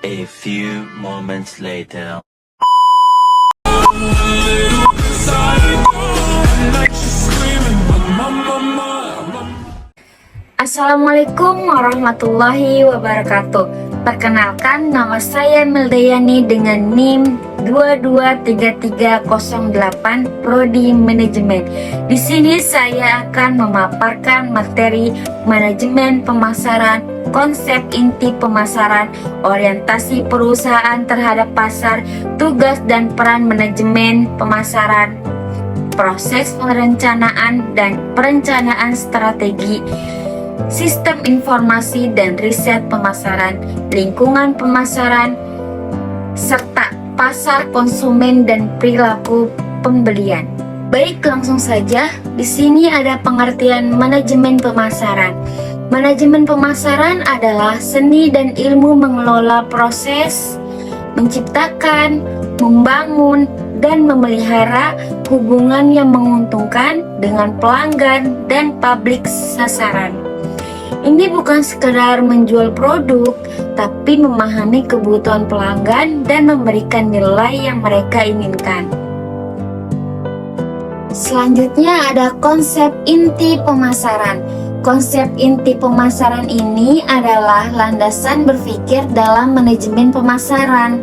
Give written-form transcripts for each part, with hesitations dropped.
A few moments later. Assalamualaikum warahmatullahi wabarakatuh. Perkenalkan, nama saya Meldayani dengan NIM 223308 Prodi Manajemen. Di sini saya akan memaparkan materi manajemen pemasaran, konsep inti pemasaran, orientasi perusahaan terhadap pasar, tugas dan peran manajemen pemasaran, proses perencanaan dan perencanaan strategi, sistem informasi dan riset pemasaran, lingkungan pemasaran, serta pasar konsumen dan perilaku pembelian. Baik, langsung saja. Di sini ada pengertian manajemen pemasaran. Manajemen pemasaran adalah seni dan ilmu mengelola proses, menciptakan, membangun, dan memelihara hubungan yang menguntungkan dengan pelanggan dan publik sasaran. Ini bukan sekedar menjual produk, tapi memahami kebutuhan pelanggan dan memberikan nilai yang mereka inginkan. Selanjutnya ada konsep inti pemasaran. Konsep inti pemasaran ini adalah landasan berpikir dalam manajemen pemasaran.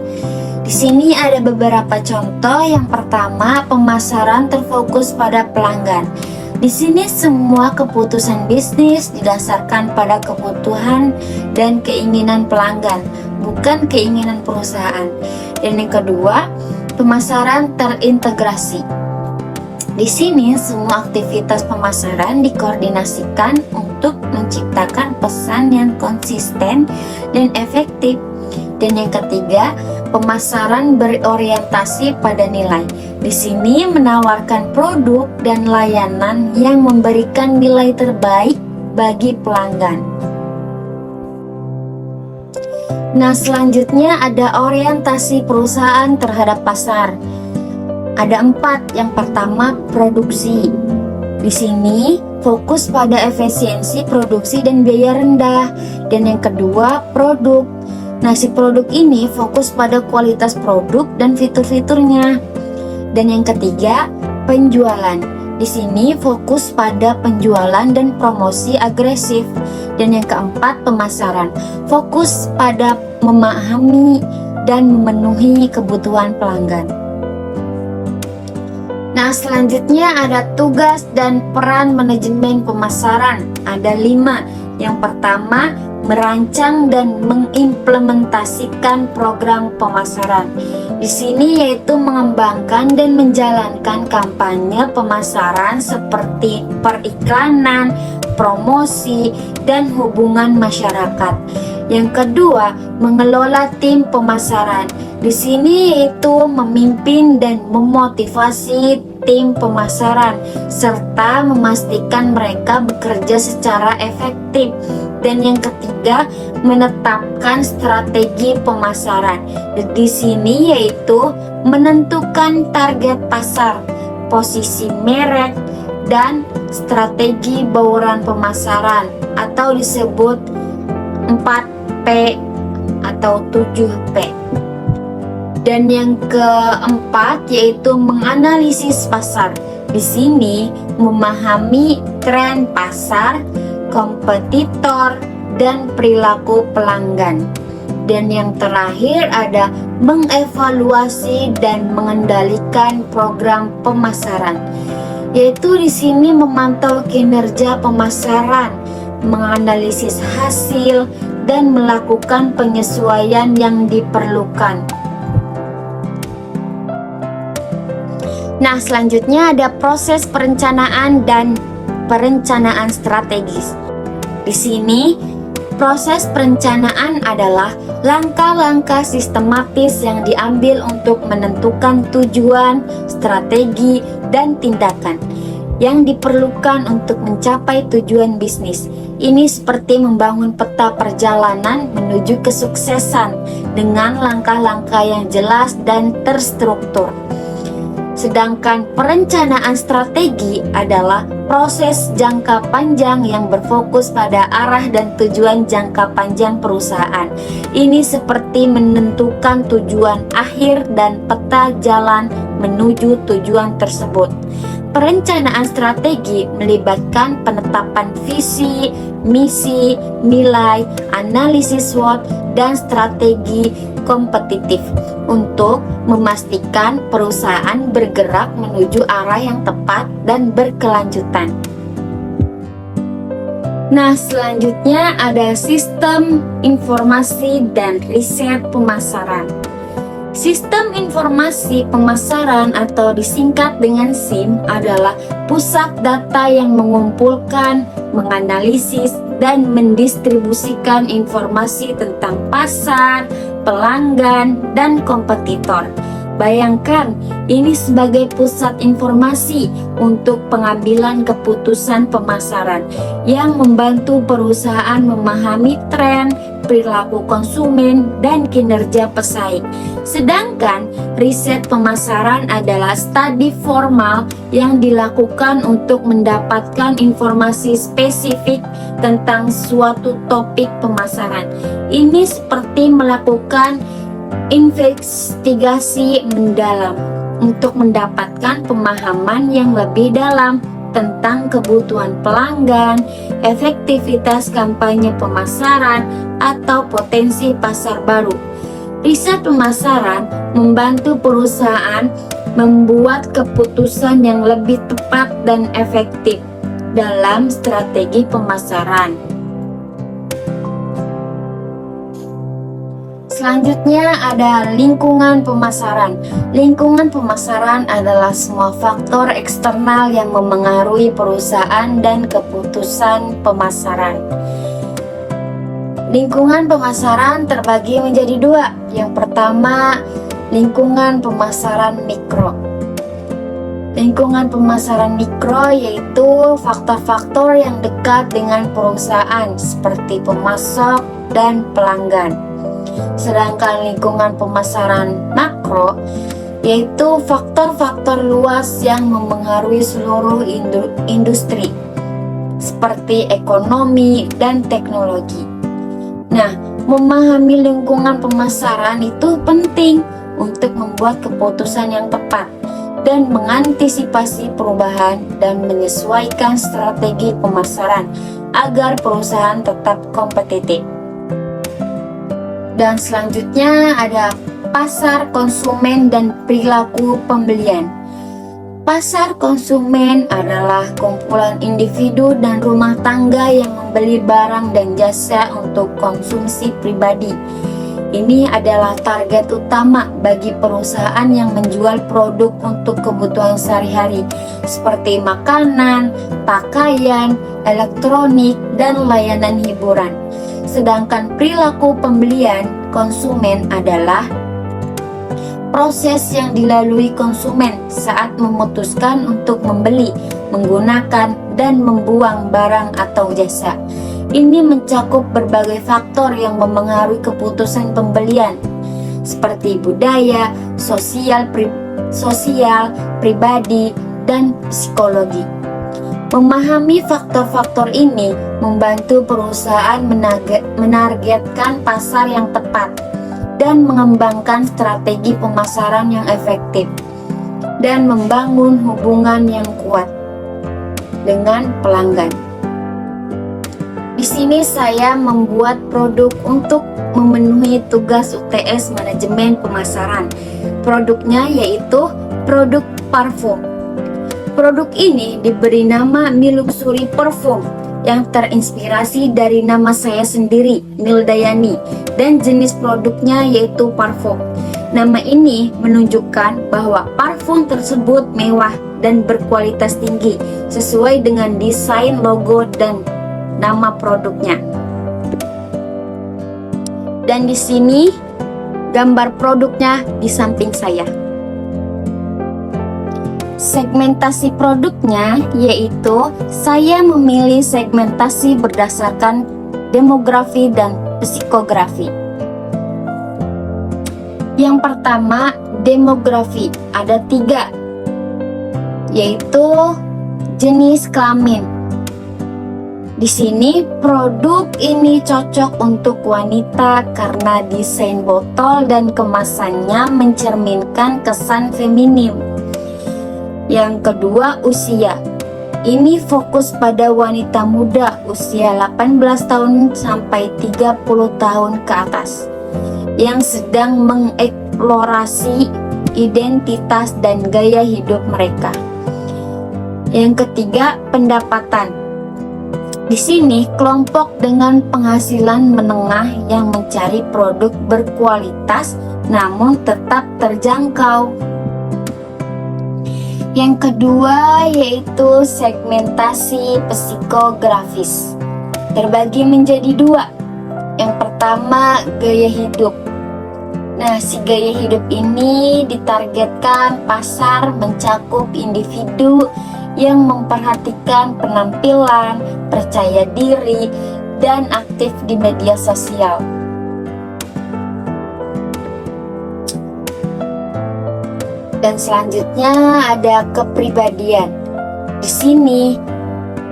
Di sini ada beberapa contoh. Yang pertama, pemasaran terfokus pada pelanggan. Di sini semua keputusan bisnis didasarkan pada kebutuhan dan keinginan pelanggan, bukan keinginan perusahaan. Dan yang kedua, pemasaran terintegrasi. Di sini semua aktivitas pemasaran dikoordinasikan untuk menciptakan pesan yang konsisten dan efektif. Dan yang ketiga, pemasaran berorientasi pada nilai. Di sini menawarkan produk dan layanan yang memberikan nilai terbaik bagi pelanggan. Nah, selanjutnya ada orientasi perusahaan terhadap pasar. Ada 4. Yang pertama, produksi. Di sini fokus pada efisiensi produksi dan biaya rendah. Dan yang kedua, produk. Nah, si produk ini fokus pada kualitas produk dan fitur-fiturnya. Dan yang ketiga, penjualan. Di sini fokus pada penjualan dan promosi agresif. Dan yang keempat, pemasaran. Fokus pada memahami dan memenuhi kebutuhan pelanggan. Nah, selanjutnya ada tugas dan peran manajemen pemasaran. Ada 5. Yang pertama, merancang dan mengimplementasikan program pemasaran. Di sini yaitu mengembangkan dan menjalankan kampanye pemasaran seperti periklanan, promosi, dan hubungan masyarakat. Yang kedua, mengelola tim pemasaran. Di sini yaitu memimpin dan memotivasi tim pemasaran serta memastikan mereka bekerja secara efektif. Dan yang ketiga, menetapkan strategi pemasaran. Di sini yaitu menentukan target pasar, posisi merek, dan strategi bauran pemasaran atau disebut 4P atau 7P. Dan yang keempat yaitu menganalisis pasar. Di sini memahami tren pasar, kompetitor, dan perilaku pelanggan. Dan yang terakhir ada mengevaluasi dan mengendalikan program pemasaran. Yaitu di sini memantau kinerja pemasaran, menganalisis hasil, dan melakukan penyesuaian yang diperlukan. Nah, selanjutnya ada proses perencanaan dan perencanaan strategis. Di sini, proses perencanaan adalah langkah-langkah sistematis yang diambil untuk menentukan tujuan, strategi, dan tindakan yang diperlukan untuk mencapai tujuan bisnis. Ini seperti membangun peta perjalanan menuju kesuksesan dengan langkah-langkah yang jelas dan terstruktur. Sedangkan perencanaan strategi adalah proses jangka panjang yang berfokus pada arah dan tujuan jangka panjang perusahaan. Ini seperti menentukan tujuan akhir dan peta jalan menuju tujuan tersebut. Perencanaan strategi melibatkan penetapan visi, misi, nilai, analisis SWOT, dan strategi kompetitif untuk memastikan perusahaan bergerak menuju arah yang tepat dan berkelanjutan. Nah, selanjutnya ada sistem informasi dan riset pemasaran. Sistem informasi pemasaran atau disingkat dengan SIM adalah pusat data yang mengumpulkan, menganalisis, dan mendistribusikan informasi tentang pasar, pelanggan, dan kompetitor. Bayangkan, ini sebagai pusat informasi untuk pengambilan keputusan pemasaran yang membantu perusahaan memahami tren, perilaku konsumen, dan kinerja pesaing. Sedangkan riset pemasaran adalah studi formal yang dilakukan untuk mendapatkan informasi spesifik tentang suatu topik pemasaran. Ini seperti melakukan investigasi mendalam untuk mendapatkan pemahaman yang lebih dalam tentang kebutuhan pelanggan, efektivitas kampanye pemasaran, atau potensi pasar baru. Riset pemasaran membantu perusahaan membuat keputusan yang lebih tepat dan efektif dalam strategi pemasaran. Selanjutnya ada lingkungan pemasaran. Lingkungan pemasaran adalah semua faktor eksternal yang memengaruhi perusahaan dan keputusan pemasaran. Lingkungan pemasaran terbagi menjadi dua. Yang pertama, lingkungan pemasaran mikro. Lingkungan pemasaran mikro yaitu faktor-faktor yang dekat dengan perusahaan seperti pemasok dan pelanggan. Sedangkan lingkungan pemasaran makro yaitu faktor-faktor luas yang memengaruhi seluruh industri seperti ekonomi dan teknologi. Nah, memahami lingkungan pemasaran itu penting untuk membuat keputusan yang tepat dan mengantisipasi perubahan dan menyesuaikan strategi pemasaran agar perusahaan tetap kompetitif. Dan selanjutnya ada pasar konsumen dan perilaku pembelian. Pasar konsumen adalah kumpulan individu dan rumah tangga yang membeli barang dan jasa untuk konsumsi pribadi. Ini adalah target utama bagi perusahaan yang menjual produk untuk kebutuhan sehari-hari seperti makanan, pakaian, elektronik, dan layanan hiburan. Sedangkan perilaku pembelian konsumen adalah proses yang dilalui konsumen saat memutuskan untuk membeli, menggunakan, dan membuang barang atau jasa. Ini mencakup berbagai faktor yang memengaruhi keputusan pembelian, seperti budaya, sosial, pribadi, dan psikologi. Memahami faktor-faktor ini membantu perusahaan menargetkan pasar yang tepat dan mengembangkan strategi pemasaran yang efektif dan membangun hubungan yang kuat dengan pelanggan. Di sini saya membuat produk untuk memenuhi tugas UTS manajemen pemasaran. Produknya yaitu produk parfum. Produk ini diberi nama Miluxury Parfum yang terinspirasi dari nama saya sendiri, Mildayani, dan jenis produknya yaitu parfum. Nama ini menunjukkan bahwa parfum tersebut mewah dan berkualitas tinggi sesuai dengan desain logo dan nama produknya. Dan di sini gambar produknya di samping saya. Segmentasi produknya yaitu saya memilih segmentasi berdasarkan demografi dan psikografi. Yang pertama, demografi ada 3, yaitu jenis kelamin. Di sini produk ini cocok untuk wanita karena desain botol dan kemasannya mencerminkan kesan feminim. Yang kedua, usia. Ini fokus pada wanita muda usia 18 tahun sampai 30 tahun ke atas yang sedang mengeksplorasi identitas dan gaya hidup mereka. Yang ketiga, pendapatan. Di sini kelompok dengan penghasilan menengah yang mencari produk berkualitas namun tetap terjangkau. Yang kedua yaitu segmentasi psikografis. Terbagi menjadi dua. Yang pertama, gaya hidup. Nah, si gaya hidup ini ditargetkan pasar mencakup individu yang memperhatikan penampilan, percaya diri, dan aktif di media sosial. Dan selanjutnya ada kepribadian. Di sini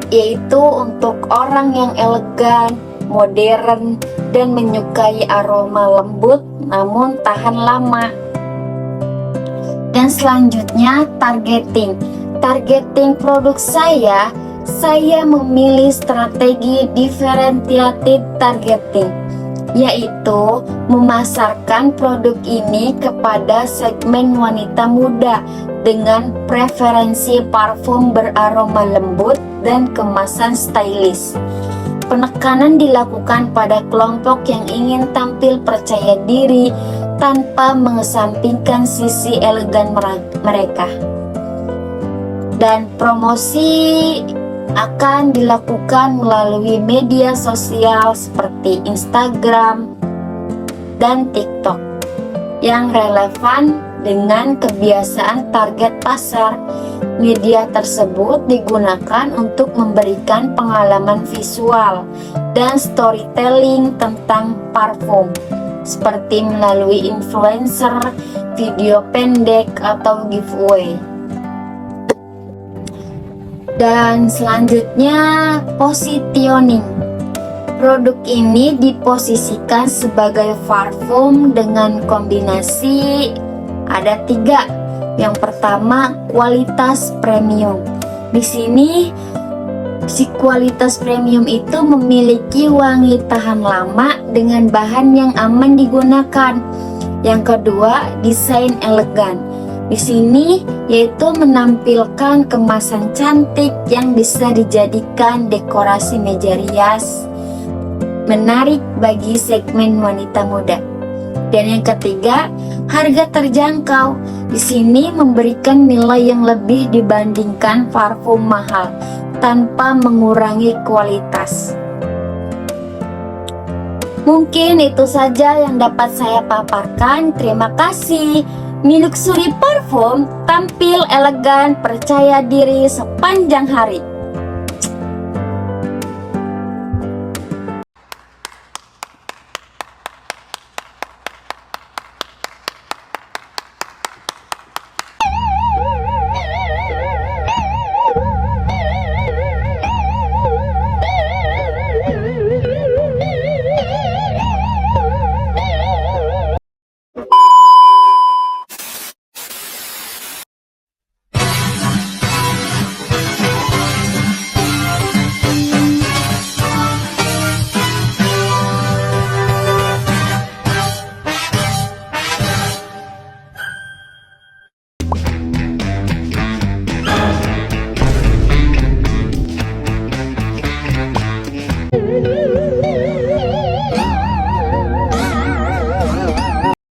yaitu untuk orang yang elegan, modern, dan menyukai aroma lembut namun tahan lama. Dan selanjutnya targeting. Targeting produk saya memilih strategi differentiated targeting, yaitu memasarkan produk ini kepada segmen wanita muda dengan preferensi parfum beraroma lembut dan kemasan stylish. Penekanan dilakukan pada kelompok yang ingin tampil percaya diri tanpa mengesampingkan sisi elegan mereka. Dan promosi akan dilakukan melalui media sosial seperti Instagram dan TikTok yang relevan dengan kebiasaan target pasar. Media tersebut digunakan untuk memberikan pengalaman visual dan storytelling tentang parfum, seperti melalui influencer, video pendek, atau giveaway. Dan selanjutnya, positioning. Produk ini diposisikan sebagai parfum dengan kombinasi ada 3. Yang pertama, kualitas premium. Di sini si kualitas premium itu memiliki wangi tahan lama dengan bahan yang aman digunakan. Yang kedua, desain elegan. Di sini yaitu menampilkan kemasan cantik yang bisa dijadikan dekorasi meja rias, menarik bagi segmen wanita muda. Dan yang ketiga, harga terjangkau. Di sini memberikan nilai yang lebih dibandingkan parfum mahal tanpa mengurangi kualitas. Mungkin itu saja yang dapat saya paparkan. Terima kasih. Miluxury Parfum tampil elegan, percaya diri sepanjang hari.